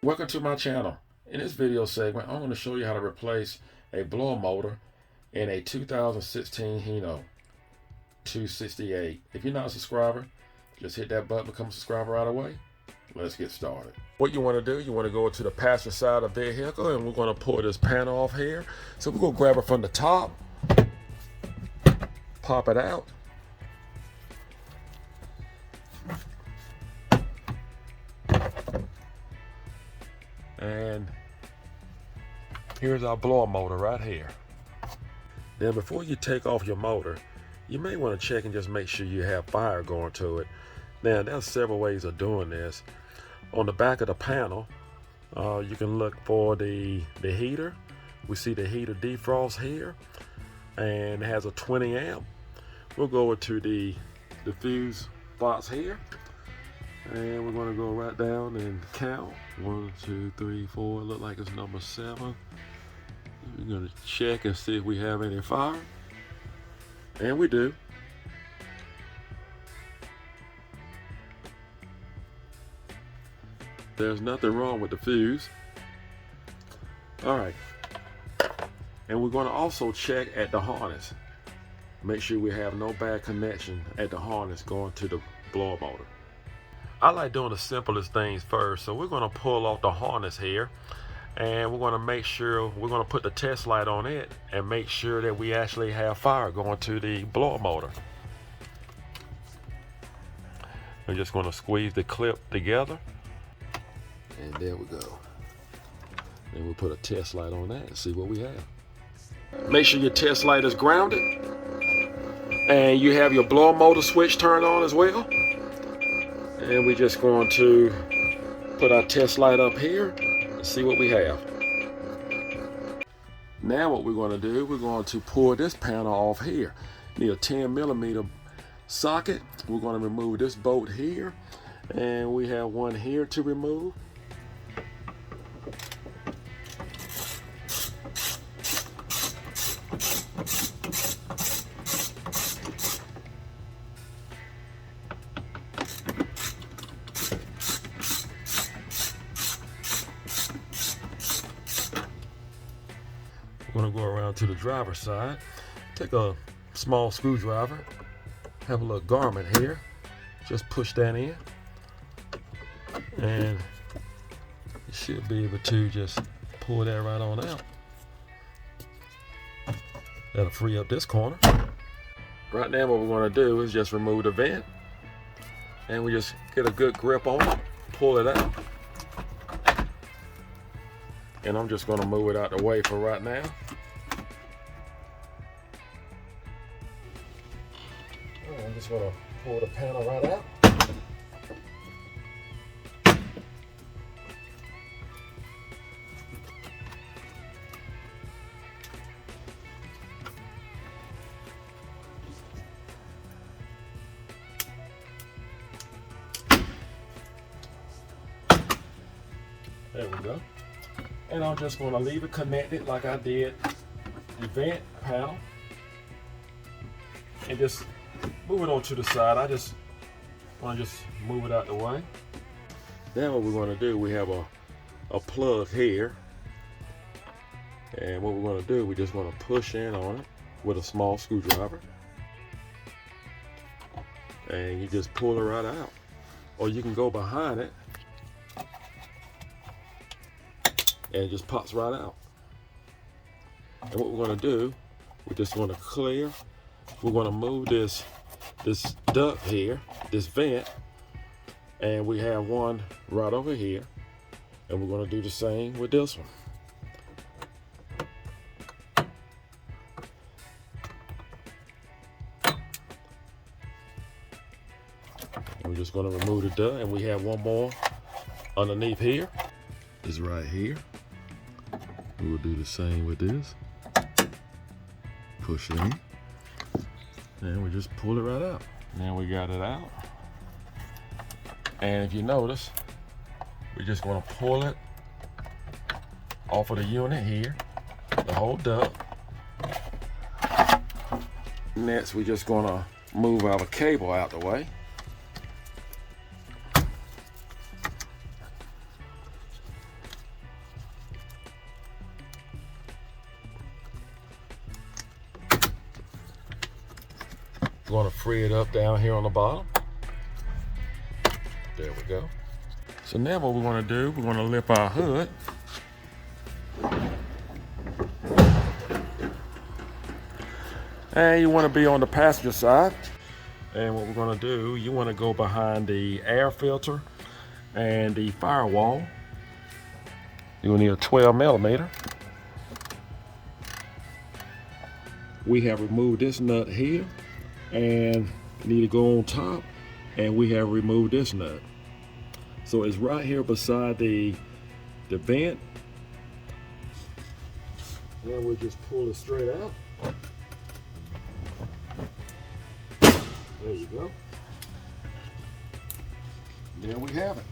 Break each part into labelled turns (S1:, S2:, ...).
S1: Welcome to my channel. In this video segment, I'm going to show you how to replace a blower motor in a 2016 Hino 268. If you're not a subscriber, just hit that button, become a subscriber right away. Let's get started. What you want to do, you want to go to the passenger side of the vehicle, and we're going to pull this panel off here. So we're going to grab it from the top, pop it out, and here's our blower motor right here. Then before you take off your motor, you may want to check and just make sure you have fire going to it. Now there's several ways of doing this. On the back of the panel, you can look for the heater. We see the heater defrost here, and it has a 20 amp. We'll go over to the fuse box here, and we're going to go right down and count. 1, 2, 3, 4. Look like it's number 7. We're going to check and see if we have any fire, and we do. There's nothing wrong with the fuse. All right, and we're going to also check at the harness. Make sure we have no bad connection at the harness going to the blower motor. I like doing the simplest things first, so we're going to pull off the harness here, and we're going to make sure, we're going to put the test light on it and make sure that we actually have fire going to the blower motor. We're just going to squeeze the clip together, and there we go. And we'll put a test light on that and see what we have. Make sure your test light is grounded, and you have your blower motor switch turned on as well. And we're just going to put our test light up here and see what we have. Now what we're going to do, we're going to pull this panel off here. Need a 10mm socket. We're going to remove this bolt here, and we have one here to remove. We're going to go around to the driver's side, take a small screwdriver, have a little garment here, just push that in, and you should be able to just pull that right on out. That'll free up this corner. Right now what we're going to do is just remove the vent, and we just get a good grip on it, pull it out. And I'm just going to move it out the way for right now. I'm just going to pull the panel right out. There we go. And I'm just going to leave it connected like I did the vent panel, and just move it on to the side. I just want to move it out the way. Now what we're going to do, we have a plug here, and what we're going to do, we just want to push in on it with a small screwdriver, and you just pull it right out, or you can go behind it and it just pops right out. And what we're going to do, we're just going to clear. We're going to move this duct here, this vent, and we have one right over here, and we're going to do the same with this one. And we're just going to remove the duct, and we have one more underneath here. Is right here. We will do the same with this. Push it in, and we just pull it right out. Now we got it out, and if you notice, we're just going to pull it off of the unit here, the whole duct. Next, we're just going to move our cable out the way. going to free it up down here on the bottom. There we go. So now what we're going to do, we're going to lift our hood. And you want to be on the passenger side. And what we're going to do, you want to go behind the air filter and the firewall. You'll need a 12 millimeter. We have removed this nut here and need to go on top, and we have removed this nut. So it's right here beside the vent. And we'll just pull it straight out. There you go. There we have it.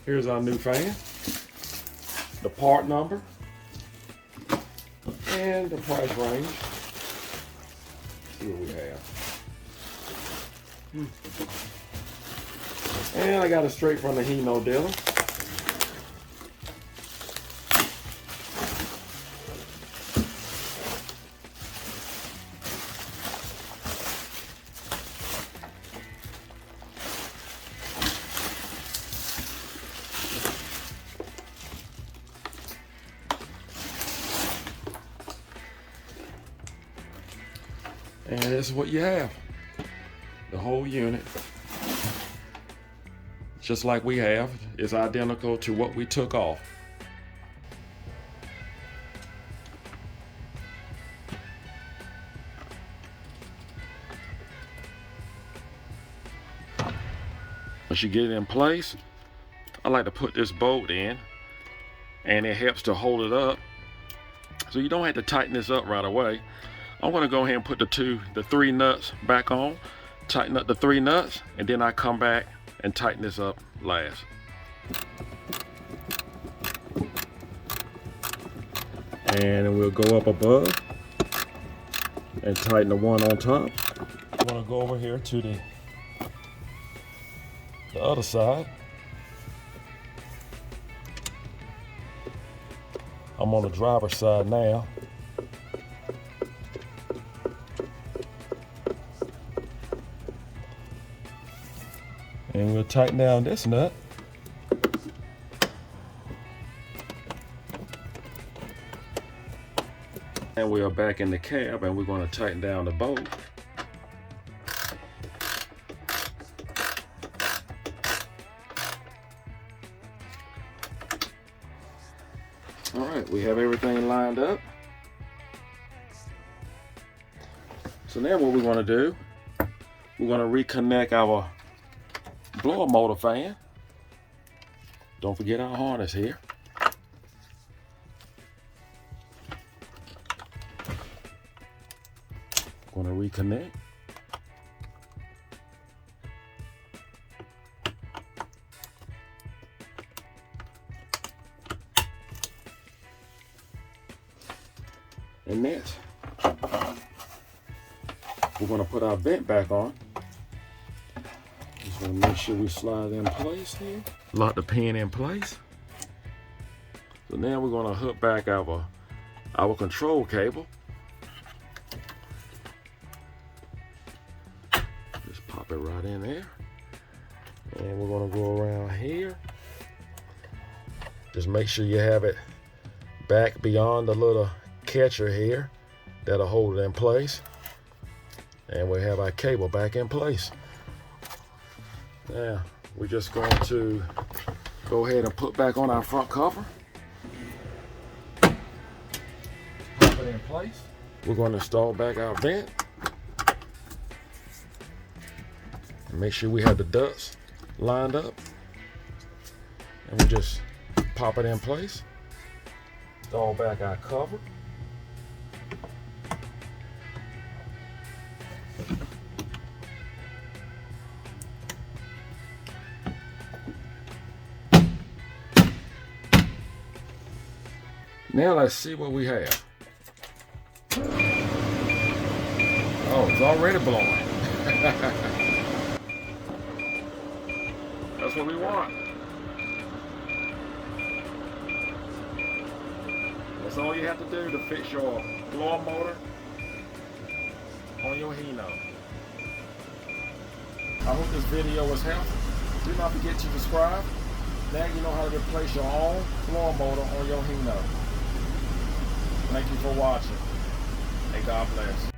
S1: Here's our new fan, the part number, and the price range. Let's see what we have. And I got it straight from the Hino dealer. And this is what you have, the whole unit. Just like we have, it's identical to what we took off. Once you get it in place, I like to put this bolt in, and it helps to hold it up. So you don't have to tighten this up right away. I'm going to go ahead and put the three nuts back on, tighten up the three nuts, and then I come back and tighten this up last. And we'll go up above and tighten the one on top. I'm going to go over here to the other side. I'm on the driver's side now. And we'll tighten down this nut. And we are back in the cab, and we're going to tighten down the bolt. All right, we have everything lined up. So now what we're going to do, we're going to reconnect our blower motor fan. Don't forget our harness here. Going to reconnect. And next, we're going to put our vent back on. Just want to make sure we slide it in place here. Lock the pin in place. So now we're going to hook back our control cable. Just pop it right in there. And we're going to go around here. Just make sure you have it back beyond the little catcher here that'll hold it in place. And we have our cable back in place. Now, we're just going to go ahead and put back on our front cover. Pop it in place. We're going to install back our vent. And make sure we have the ducts lined up. And we just pop it in place. Install back our cover. Now let's see what we have. Oh, it's already blowing. That's what we want. That's all you have to do to fix your blower motor on your Hino. I hope this video was helpful. Do not forget to subscribe. Now you know how to replace your own blower motor on your Hino. Thank you for watching. May God bless.